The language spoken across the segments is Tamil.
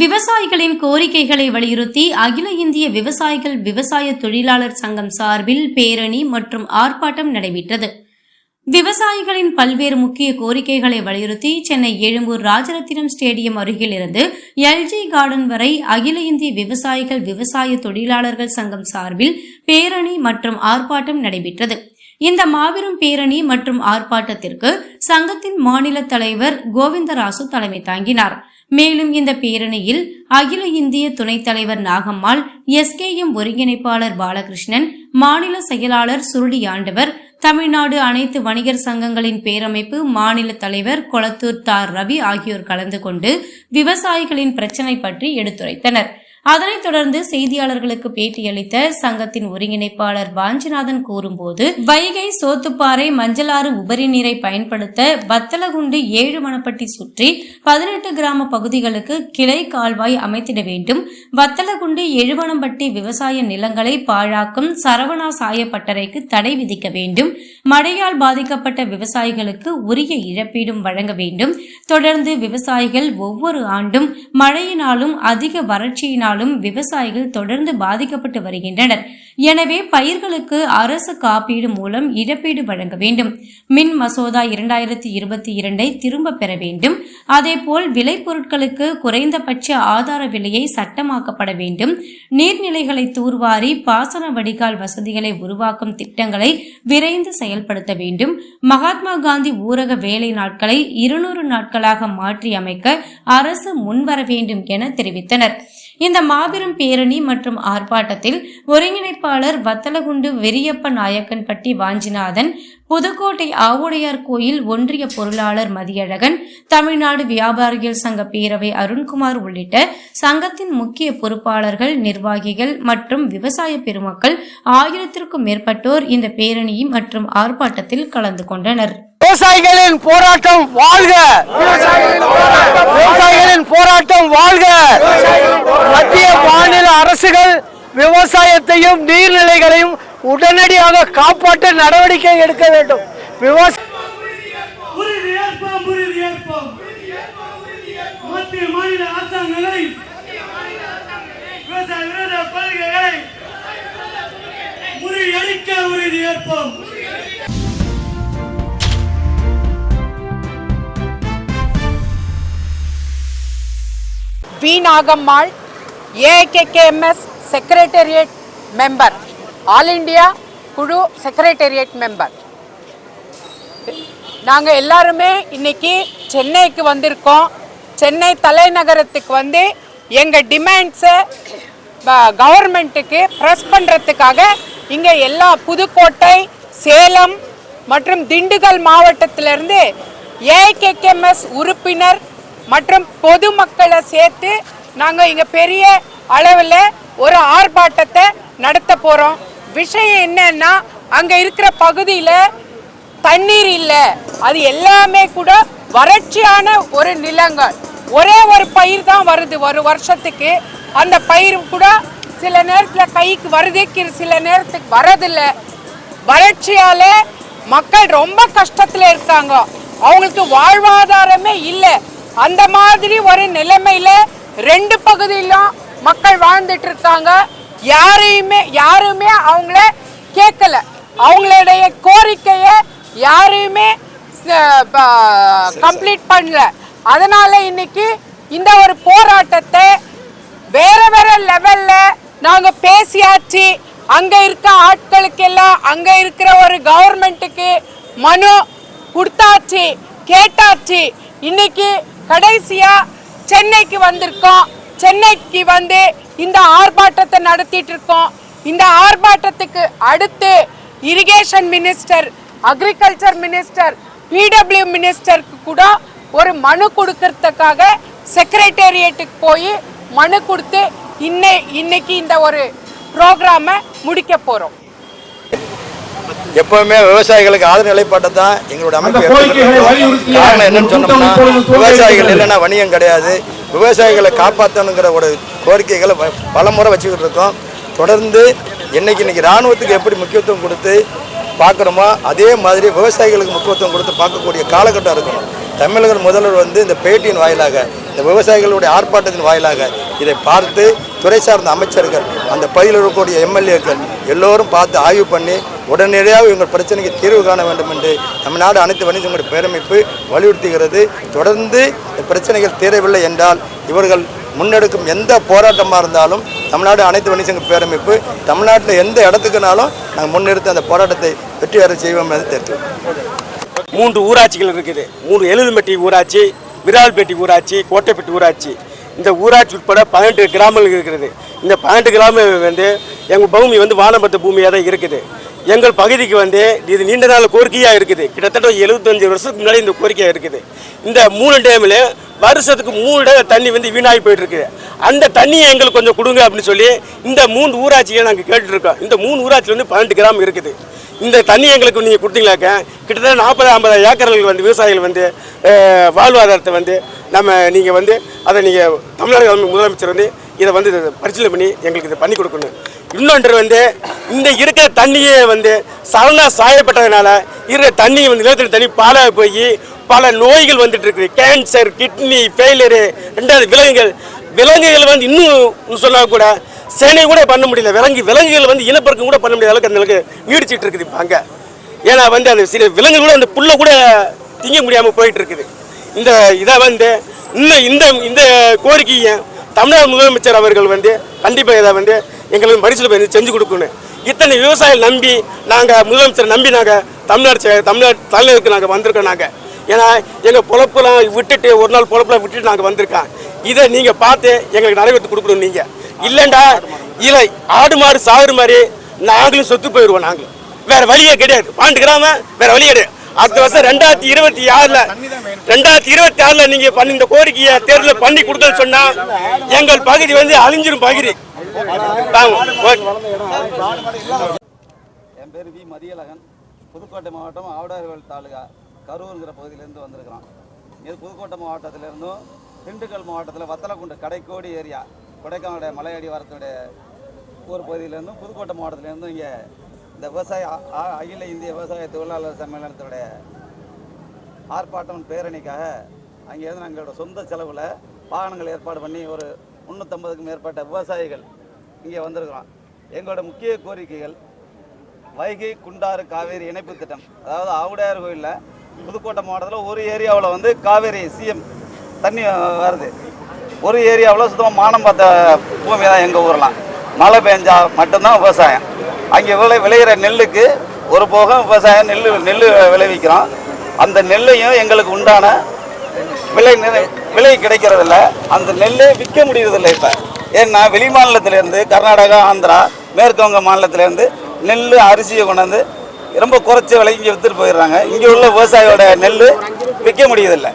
விவசாயிகளின் கோரிக்கைகளை வலியுறுத்தி அகில இந்திய விவசாயிகள் விவசாய தொழிலாளர் சங்கம் சார்பில் பேரணி மற்றும் ஆர்ப்பாட்டம் நடைபெற்றது. விவசாயிகளின் பல்வேறு முக்கிய கோரிக்கைகளை வலியுறுத்தி சென்னை எழும்பூர் ராஜரத்தினம் ஸ்டேடியம் அருகில் இருந்து எல்ஜி கார்டன் வரை அகில இந்திய விவசாயிகள் விவசாய தொழிலாளர்கள் சங்கம் சார்பில் பேரணி மற்றும் ஆர்ப்பாட்டம் நடைபெற்றது. இந்த மாபெரும் பேரணி மற்றும் ஆர்ப்பாட்டத்திற்கு சங்கத்தின் மாநில தலைவர் கோவிந்தராசு தலைமை தாங்கினார். மேலும் இந்த பேரணியில் அகில இந்திய துணைத் தலைவர் நாகம்மாள், SKM ஒருங்கிணைப்பாளர் பாலகிருஷ்ணன், மாநில செயலாளர் சுருளி ஆண்டவர், தமிழ்நாடு அனைத்து வணிகர் சங்கங்களின் பேரமைப்பு மாநில தலைவர் கொளத்தூர் தார் ரவி ஆகியோர் கலந்து கொண்டு விவசாயிகளின் பிரச்சினை பற்றி எடுத்துரைத்தனர். அதனைத் தொடர்ந்து செய்தியாளர்களுக்கு பேட்டியளித்த சங்கத்தின் ஒருங்கிணைப்பாளர் வாஞ்சிநாதன் கூறும்போது, வைகை, சோத்துப்பாறை, மஞ்சளாறு உபரி நீரை பயன்படுத்த வத்தலகுண்டு 7 மணப்பட்டி சுற்றி 18 கிராம பகுதிகளுக்கு கிளை கால்வாய் அமைத்திட வேண்டும். வத்தலகுண்டு 7 விவசாய நிலங்களை பாழாக்கும் சரவணா சாயப்பட்டறைக்கு தடை விதிக்க வேண்டும். மழையால் பாதிக்கப்பட்ட விவசாயிகளுக்கு உரிய இழப்பீடும் வழங்க வேண்டும். தொடர்ந்து விவசாயிகள் ஒவ்வொரு ஆண்டும் மழையினாலும் அதிக வறட்சியினால் விவசாயிகள் தொடர்ந்து பாதிக்கப்பட்டு வருகின்றனர். எனவே பயிர்களுக்கு அரசு காப்பீடு மூலம் இழப்பீடு வழங்க வேண்டும். மின் மசோதா 2022 திரும்ப பெற வேண்டும். அதேபோல் விளைபொருட்களுக்கு குறைந்தபட்ச ஆதார விலையை சட்டமாக்கப்பட வேண்டும். நீர்நிலைகளை தூர்வாரி பாசன வடிகால் வசதிகளை உருவாக்கும் திட்டங்களை விரைந்து செயல்படுத்த வேண்டும். மகாத்மா காந்தி ஊரக வேலை நாட்களை 200 நாட்களாக மாற்றி அமைக்க அரசு முன்வர வேண்டும் என தெரிவித்தனர். இந்த மாபெரும் பேரணி மற்றும் ஆர்ப்பாட்டத்தில் ஒருங்கிணைப்பாளர் வத்தலகுண்டு வெறியப்ப நாயக்கன்பட்டி வாஞ்சிநாதன், புதுக்கோட்டை ஆவுடையார் கோயில் ஒன்றிய பொருளாளர் மதியழகன், தமிழ்நாடு வியாபாரிகள் சங்க பேரவை அருண்குமார் உள்ளிட்ட சங்கத்தின் முக்கிய பொறுப்பாளர்கள், நிர்வாகிகள் மற்றும் விவசாய பெருமக்கள் 1000க்கும் மேற்பட்டோர் இந்த பேரணி மற்றும் ஆர்ப்பாட்டத்தில் கலந்து கொண்டனர். விவசாயிகளின் போராட்டம் வாழ்க! விவசாயிகளின் போராட்டம் வாழ்க! மத்திய மாநில அரசுகள் விவசாயத்தையும் நீர்நிலைகளையும் உடனடியாக காப்பாற்ற நடவடிக்கை எடுக்க வேண்டும். மத்திய மாநில அரசாங்கங்களை விவசாய விரோத கொள்கைகளை முறியடிக்க உறுதியேற்போம். V. Nagammal, AIKKMS secretariat member, all India குழு செக்ரட்டரியேட் மெம்பர். நாங்கள் எல்லாருமே இன்னைக்கு சென்னைக்கு வந்திருக்கோம். சென்னை தலைநகரத்துக்கு வந்து எங்கள் டிமாண்ட்ஸை கவர்மெண்ட்டுக்கு ப்ரெஸ் பண்ணுறதுக்காக இங்கே எல்லா புதுக்கோட்டை, சேலம் மற்றும் திண்டுக்கல் மாவட்டத்திலிருந்து AIKKMS உறுப்பினர் மற்றும் பொதுமக்களை சேர்த்து நாங்கள் இங்கே பெரிய அளவில் ஒரு ஆர்ப்பாட்டத்தை நடத்த போகிறோம். விஷயம் என்னன்னா, அங்கே இருக்கிற பகுதியில் தண்ணீர் இல்லை. அது எல்லாமே கூட வறட்சியான ஒரு நிலங்கள். ஒரே ஒரு பயிர் தான் வருது ஒரு வருஷத்துக்கு. அந்த பயிர் கூட சில நேரத்தில் கைக்கு வருது, சில நேரத்துக்கு வரதில்லை. வறட்சியால் மக்கள் ரொம்ப கஷ்டத்தில் இருக்காங்க. அவங்களுக்கு வாழ்வாதாரமே இல்லை. அந்த மாதிரி ஒரு நிலைமையில 2 பகுதியிலும் மக்கள் வாழ்ந்துட்டு இருக்காங்க. யாருமே அவங்கள கேட்கல. அவங்களுடைய கோரிக்கையை யாருமே கம்ப்ளீட் பண்ணல. அதனால இன்னைக்கு இந்த ஒரு போராட்டத்தை வேற லெவல்ல நாங்க பேசியாச்சு. அங்க இருக்க ஆட்களுக்கெல்லாம் அங்க இருக்கிற ஒரு கவர்மெண்ட்டுக்கு மனு கொடுத்தாச்சு, கேட்டாச்சு. இன்னைக்கு கடைசியா சென்னைக்கு வந்திருக்கோம். சென்னைக்கு வந்து இந்த ஆர்ப்பாட்டத்தை நடத்திட்டு இருக்கோம். இந்த ஆர்ப்பாட்டத்துக்கு அடுத்து irrigation minister, agriculture minister, PW மினிஸ்டருக்கு கூட ஒரு மனு கொடுக்கறதுக்காக செக்ரட்டேரியட்டுக்கு போய் மனு கொடுத்து இன்னைக்கு இந்த ஒரு ப்ரோக்ராமை முடிக்க போறோம். எப்பவுமே விவசாயிகளுக்கு ஆதரவு நிலைப்பாட்டை தான் எங்களுடைய அமைப்பு. காரணம் என்னன்னு சொன்னோம்னா, விவசாயிகள் இல்லைன்னா வணிகம் கிடையாது. விவசாயிகளை காப்பாற்றணுங்கிற ஒரு கோரிக்கைகளை பல முறை வச்சுக்கிட்டு இருக்கோம். தொடர்ந்து இன்னைக்கு இராணுவத்துக்கு எப்படி முக்கியத்துவம் கொடுத்து பார்க்குறோமோ அதே மாதிரி விவசாயிகளுக்கு முக்கியத்துவம் கொடுத்து பார்க்கக்கூடிய காலகட்டம் இருக்கணும். தமிழக முதல்வர் வந்து இந்த பேட்டியின் வாயிலாக, இந்த விவசாயிகளுடைய ஆர்ப்பாட்டத்தின் வாயிலாக இதை பார்த்து துறை சார்ந்த அமைச்சர்கள், அந்த பகுதியில் இருக்கக்கூடிய எம்எல்ஏக்கள் எல்லோரும் பார்த்து ஆய்வு பண்ணி உடனடியாக இவங்கள் பிரச்சனைக்கு தீர்வு காண வேண்டும் என்று தமிழ்நாடு அனைத்து வணிகங்களுடைய பேரமைப்பு வலியுறுத்துகிறது. தொடர்ந்து இந்த பிரச்சனைகள் தீரவில்லை என்றால் இவர்கள் முன்னெடுக்கும் எந்த போராட்டமாக இருந்தாலும் தமிழ்நாடு அனைத்து வணிக பேரமைப்பு தமிழ்நாட்டில் எந்த இடத்துக்குனாலும் நாங்கள் முன்னெடுத்து அந்த போராட்டத்தை வெற்றி பெற செய்வோம் என்று தெரிவித்தோம். 3 ஊராட்சிகள் இருக்குது. 3 எழுதும்பட்டி ஊராட்சி, விரால்பேட்டை ஊராட்சி, கோட்டைப்பட்டி ஊராட்சி. இந்த ஊராட்சி உட்பட 18 கிராமங்கள் இருக்கிறது. இந்த 18 கிராமம் வந்து எங்கள் பூமி வந்து வானபத்த பூமியாக தான் இருக்குது. எங்கள் பகுதிக்கு வந்து இது நீண்ட நாள் கோரிக்கையாக இருக்குது. கிட்டத்தட்ட 75 வருஷத்துக்கு முன்னாடி இந்த கோரிக்கையாக இருக்குது. இந்த 3 டேமில் வருஷத்துக்கு 3 டே தண்ணி வந்து வீணாகி போயிட்டு இருக்குது. அந்த தண்ணியை எங்களுக்கு கொஞ்சம் கொடுங்க அப்படின்னு சொல்லி இந்த 3 ஊராட்சியை நாங்கள் கேட்டுருக்கோம். இந்த 3 ஊராட்சியில் வந்து 18 கிராமம் இருக்குது. இந்த தண்ணி எங்களுக்கு நீங்கள் கொடுத்தீங்களாக்க கிட்டத்தட்ட 40-50 ஏக்கர்கள் வந்து விவசாயிகள் வந்து வாழ்வாதாரத்தை வந்து நீங்கள் வந்து அதை நீங்கள் தமிழ்நாடு முதலமைச்சர் வந்து இதை வந்து பரிசீலனை பண்ணி எங்களுக்கு இதை பண்ணி கொடுக்கணும். இன்னொன்று வந்து இந்த இருக்கிற தண்ணியே வந்து சாயப்பட்டதுனால இருக்கிற தண்ணி வந்து நிலத்தடி தண்ணி பாலாக போய் பல நோய்கள் வந்துட்டு இருக்குது. Cancer, kidney failure. 2வது விலங்குகள் வந்து இன்னும் சொன்னால் கூட சேனை கூட பண்ண முடியல. விலங்குகள் வந்து இனப்பெருக்கம் கூட பண்ண முடியாத அளவுக்கு அந்த அளவுக்கு நீடிச்சிட்டு இருக்குது இப்போ அங்கே. ஏன்னா வந்து அந்த சில விலங்குகள் கூட அந்த புல்லை கூட திங்க முடியாமல் போயிட்டு இருக்குது. இந்த இதை வந்து இன்னும் இந்த கோரிக்கையை தமிழ்நாடு முதலமைச்சர் அவர்கள் வந்து கண்டிப்பாக இதை வந்து எங்களுக்கு பரிசீலனை செஞ்சு கொடுக்கணும். இத்தனை விவசாயிகள் நம்பி நாங்கள் முதலமைச்சரை நம்பி நாங்கள் தமிழ்நாடு தலைநகருக்கு நாங்கள் வந்திருக்கோம். நாங்கள் ஏன்னா எங்கள் பொழப்பெல்லாம் விட்டுட்டு ஒரு நாள் பொழப்பெல்லாம் விட்டுட்டு நாங்கள் வந்திருக்கோம். இதை நீங்கள் பார்த்து எங்களுக்கு நிறைவேற்றி கொடுக்கணும். நீங்கள் இல்லைண்டா இல்லை ஆடு மாடு சாகுற மாதிரி நாங்களும் சொத்து போயிடுவோம். நாங்களும் வேற வழியே கிடையாது. 12 கிராமம் வேற வழியே கிடையாது. அடுத்த வருஷம் 2026 நீங்க பண்ணி இந்த கோரிக்கையை தேர்தல் பண்ணி கொடுத்தன்னு சொன்னா எங்கள் பகுதி வந்து அழிஞ்சிரும் பகுதி. என் பேர் வி மதியழகன். புதுக்கோட்டை மாவட்டம் ஆவுடையார்கோவில் தாலுகா கரூருங்கிற பகுதியிலேருந்து வந்திருக்கிறோம். இது புதுக்கோட்டை மாவட்டத்திலேருந்தும் திண்டுக்கல் மாவட்டத்தில் வத்தலக்குண்டு கடைக்கோடி ஏரியா கொடைக்கானலுடைய மலையடி வாரத்தினுடைய ஒரு பகுதியிலேருந்தும் புதுக்கோட்டை மாவட்டத்திலேருந்தும் இங்கே இந்த அகில இந்திய விவசாய தொழிலாளர் சம்மேளனத்துடைய ஆர்ப்பாட்டம் பேரணிக்காக அங்கேருந்து எங்களோட சொந்த செலவில் வாகனங்கள் ஏற்பாடு பண்ணி ஒரு 350க்கும் மேற்பட்ட விவசாயிகள் இங்கே வந்திருக்கிறோம். எங்களோட முக்கிய கோரிக்கைகள் வைகை குண்டாறு காவேரி இணைப்பு திட்டம். அதாவது ஆவுடையார் கோயிலில் புதுக்கோட்டை மாவட்டத்தில் ஒரு ஏரியாவில் வந்து காவேரி சிஎம் தண்ணி வருது. ஒரு ஏரியாவில் சுத்தமாக மானம் பார்த்த பூமி தான் எங்கள் ஊரெலாம். மழை பெஞ்சா மட்டும்தான் விவசாயம். அங்கே விளையிற நெல்லுக்கு ஒரு போகம் விவசாயம் நெல் விளைவிக்கிறோம். அந்த நெல்லையும் எங்களுக்கு உண்டான விலை கிடைக்கிறதில்ல. அந்த நெல்லை விற்க முடியறதில்லை இப்போ. ஏன்னா வெளி மாநிலத்திலேருந்து கர்நாடகா, ஆந்திரா, மேற்கு வங்க மாநிலத்திலேருந்து நெல் அரிசியை கொண்டாந்து ரொம்ப குறைச்ச விலைக்கு இங்கே விற்றுட்டு போயிடுறாங்க. இங்கே உள்ள விவசாயியோட நெல் விற்க முடியதில்லை.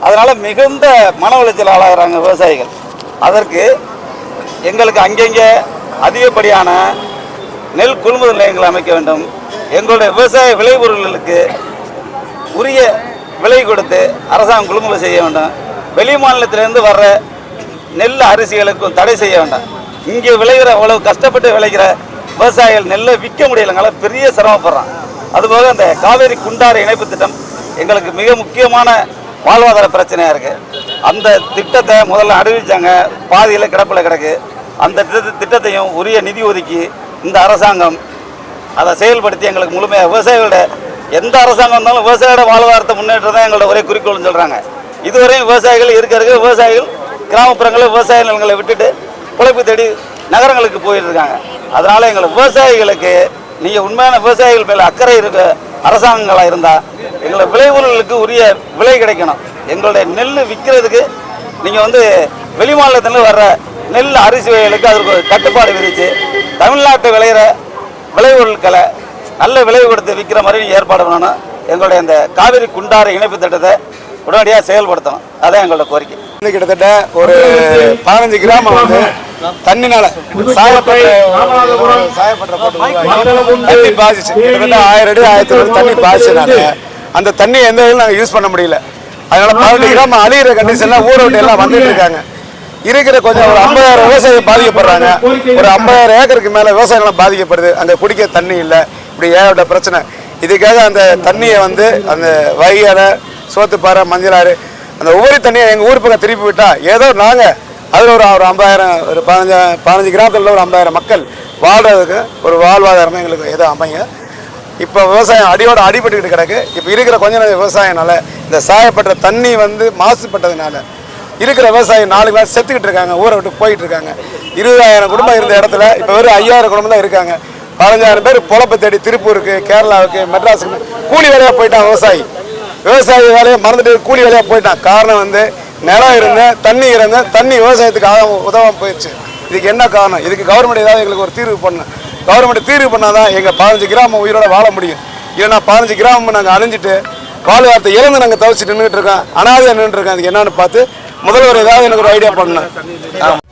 அதனால் மிகுந்த மன உளைச்சல் ஆளாகிறாங்க விவசாயிகள். அதற்கு எங்களுக்கு அங்கங்கே அதிகப்படியான நெல் கொள்முதல் நிலையங்கள் அமைக்க வேண்டும். எங்களுடைய விவசாய விளைபொருட்களுக்கு உரிய விலை கொடுத்து அரசாங்கம் கொள்முதல் செய்ய வேண்டும். வெளி மாநிலத்திலேருந்து வர்ற நெல் அரிசிகளுக்கும் தடை செய்ய வேண்டாம். இங்கே விளைகிற அவ்வளவு கஷ்டப்பட்டு விளைகிற விவசாயிகள் நெல்லை விற்க முடியலைங்களா, பெரிய சிரமப்படுறான். அதுபோக அந்த காவேரி குண்டாறு இணைப்பு திட்டம் எங்களுக்கு மிக முக்கியமான வாழ்வாதார பிரச்சனையாக இருக்குது. அந்த திட்டத்தை முதல்ல அறிவித்தாங்க, பாதியில் கிடப்பில் கிடக்கு. அந்த திட்டத்தையும் உரிய நிதி ஒதுக்கி இந்த அரசாங்கம் அதை செயல்படுத்தி எங்களுக்கு முழுமையாக விவசாயிகளோட எந்த அரசாங்கம் இருந்தாலும் விவசாயியோட வாழ்வாதாரத்தை முன்னேற்றம் தான் எங்களோட ஒரே குறிக்கோள்னு சொல்கிறாங்க. இதுவரையும் விவசாயிகள் இருக்கிற விவசாயிகள் கிராமப்புறங்களில் விவசாய நிலங்களை விட்டுட்டு பிழைப்பு தேடி நகரங்களுக்கு போயிட்டு இருக்காங்க. அதனால் எங்களை விவசாயிகளுக்கு நீங்கள் உண்மையான விவசாயிகள் மேலே அக்கறை இருக்க அரசாங்கங்களாக இருந்தால் எங்களை விளைபொருளுக்கு உரிய விலை கிடைக்கணும். எங்களுடைய நெல் விற்கிறதுக்கு நீங்கள் வந்து வெளி மாநிலத்தில் வர்ற நெல் அரிசி வகைகளுக்கு அதற்கு கட்டுப்பாடு விதித்து தமிழ்நாட்டு விளையிற விளைபொருட்களை நல்ல விலை கொடுத்து விற்கிற மாதிரி நீங்கள் ஏற்பாடு பண்ணணும். எங்களுடைய இந்த காவிரி குண்டாறு இணைப்பு திட்டத்தை உடனடியாக செயல்படுத்தணும். அதான் எங்களோட கோரிக்கை. கிட்டத்தட்ட ஒரு 15 கிராமம் வந்து தண்ணினால சாயப்பட்ட தண்ணி பாதிச்சு. கிட்டத்தட்ட 1000 அடி 1000 தண்ணி பாதிச்சனால அந்த தண்ணி எந்த வகையிலும் நாங்கள் யூஸ் பண்ண முடியல. அதனால 15 கிராமம் அழிகிற கண்டிஷன்ல ஊரை விட்டு எல்லாம் வந்துட்டு இருக்காங்க. இருக்கிற கொஞ்சம் ஒரு 50,000 விவசாயிகள் பாதிக்கப்படுறாங்க. ஒரு 50,000 ஏக்கருக்கு மேலே விவசாயம்லாம் பாதிக்கப்படுது. அங்கே குடிக்க தண்ணி இல்லை. இப்படி ஏகப்பட்ட பிரச்சனை. இதுக்காக அந்த தண்ணியை வந்து அந்த வைகையால் சோத்துப்பாறை, மஞ்சளாறு அந்த உபரி தண்ணியை எங்கள் ஊர் பக்கம் திருப்பி விட்டால் ஏதோ நாங்கள் அதில் ஒரு 50,000 ஒரு 15 கிராமத்தில் உள்ள ஒரு 50,000 மக்கள் வாழ்கிறதுக்கு ஒரு வாழ்வாதாரமே எங்களுக்கு ஏதோ அமைங்க. இப்போ விவசாயம் அடியோடு அடிபட்டுக்கிட்டு கிடக்கு. இப்போ இருக்கிற கொஞ்ச நேரம் விவசாயனால இந்த சாயப்பட்ட தண்ணி மாசுபட்டதுனால இருக்கிற விவசாயம் 4 நாள் செத்துக்கிட்டு இருக்காங்க, ஊரை விட்டு போயிட்டு இருக்காங்க. 20,000 குடும்பம் இருந்த இடத்துல இப்போ வெறும் 5,000 குடும்பம் தான் இருக்காங்க. 15,000 பேர் பொழப்பை தேடி திருப்பூருக்கு, கேரளாவுக்கு, மெட்ராஸுக்கு கூலி வேலையாக போயிட்டான். விவசாய வேலையை மறந்துட்டு கூலி வேலையாக போயிட்டான். காரணம் நிலம் தண்ணி தண்ணி விவசாயத்துக்கு உதவாமல் போயிடுச்சு. இதுக்கு என்ன காரணம்? இதுக்கு கவர்மெண்ட் ஏதாவது எங்களுக்கு ஒரு தீர்வு பண்ணணும். கவர்மெண்ட் தீர்வு பண்ணால் தான் எங்கள் 15 கிராமம் உயிரோட வாழ முடியும். இல்லைன்னா 15 கிராமம் நாங்கள் அழிஞ்சிட்டு வாழ்வாரத்தை இழந்து நாங்கள் தவிச்சிட்டு நின்றுட்டு இருக்கோம், அனாதையாக நின்றுட்டு இருக்கோம். அதுக்கு என்னன்னு பார்த்து முதல்வர் ஏதாவது எனக்கு ஒரு ஐடியா பண்ணணும்.